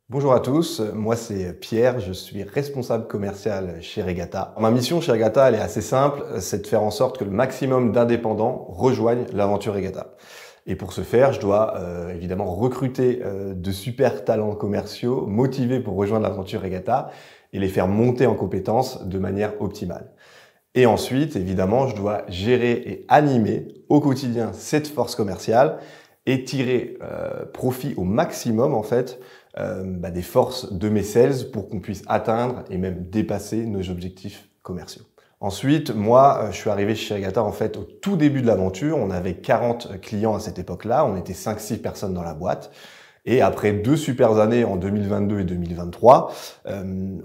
Bonjour à tous, moi c'est Pierre, je suis responsable commercial chez Regatta. Ma mission chez Regatta, elle est assez simple, c'est de faire en sorte que le maximum d'indépendants rejoignent l'aventure Regatta. Et pour ce faire, je dois évidemment recruter de super talents commerciaux motivés pour rejoindre l'aventure Regatta et les faire monter en compétences de manière optimale. Et ensuite, évidemment, je dois gérer et animer au quotidien cette force commerciale et tirer profit au maximum en fait des forces de mes sales pour qu'on puisse atteindre et même dépasser nos objectifs commerciaux. Ensuite, moi, je suis arrivé chez Regatta en fait au tout début de l'aventure. On avait 40 clients à cette époque-là. On était 5-6 personnes dans la boîte. Et après 2 super années en 2022 et 2023,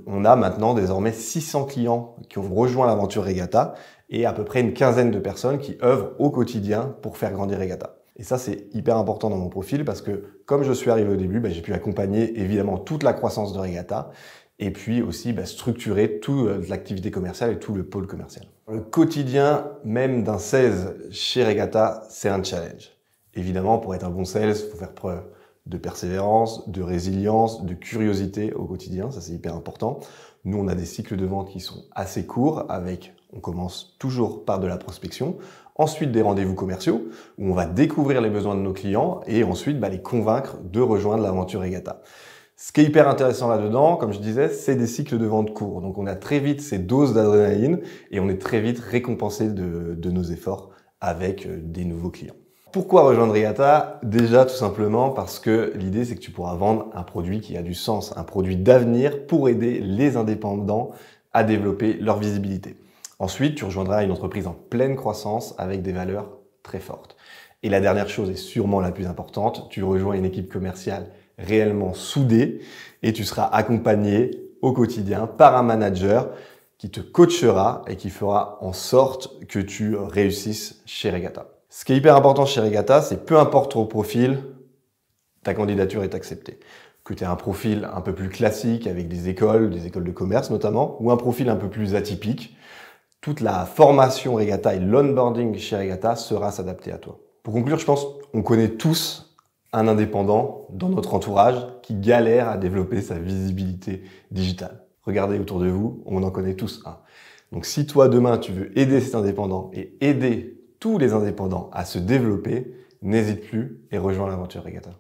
on a maintenant désormais 600 clients qui ont rejoint l'aventure Regatta et à peu près une quinzaine de personnes qui œuvrent au quotidien pour faire grandir Regatta. Et ça, c'est hyper important dans mon profil parce que comme je suis arrivé au début, j'ai pu accompagner évidemment toute la croissance de Regatta et puis aussi structurer toute l'activité commerciale et tout le pôle commercial. Le quotidien même d'un sales chez Regatta, c'est un challenge. Évidemment, pour être un bon sales, il faut faire preuve de persévérance, de résilience, de curiosité au quotidien, ça c'est hyper important. Nous, on a des cycles de vente qui sont assez courts on commence toujours par de la prospection, ensuite des rendez-vous commerciaux où on va découvrir les besoins de nos clients et ensuite les convaincre de rejoindre l'aventure Regatta. Ce qui est hyper intéressant là-dedans, comme je disais, c'est des cycles de vente courts. Donc on a très vite ces doses d'adrénaline et on est très vite récompensé de nos efforts avec des nouveaux clients. Pourquoi rejoindre Regatta? Déjà, tout simplement parce que l'idée, c'est que tu pourras vendre un produit qui a du sens, un produit d'avenir pour aider les indépendants à développer leur visibilité. Ensuite, tu rejoindras une entreprise en pleine croissance avec des valeurs très fortes. Et la dernière chose, et sûrement la plus importante, tu rejoins une équipe commerciale réellement soudée et tu seras accompagné au quotidien par un manager qui te coachera et qui fera en sorte que tu réussisses chez Regatta. Ce qui est hyper important chez Regatta, c'est peu importe ton profil, ta candidature est acceptée. Que tu aies un profil un peu plus classique avec des écoles de commerce notamment, ou un profil un peu plus atypique, toute la formation Regatta et l'onboarding chez Regatta sera s'adapter à toi. Pour conclure, je pense qu'on connaît tous un indépendant dans notre entourage qui galère à développer sa visibilité digitale. Regardez autour de vous, on en connaît tous un. Donc si toi demain tu veux aider cet indépendant et aider tous les indépendants à se développer, n'hésite plus et rejoins l'aventure Regatta.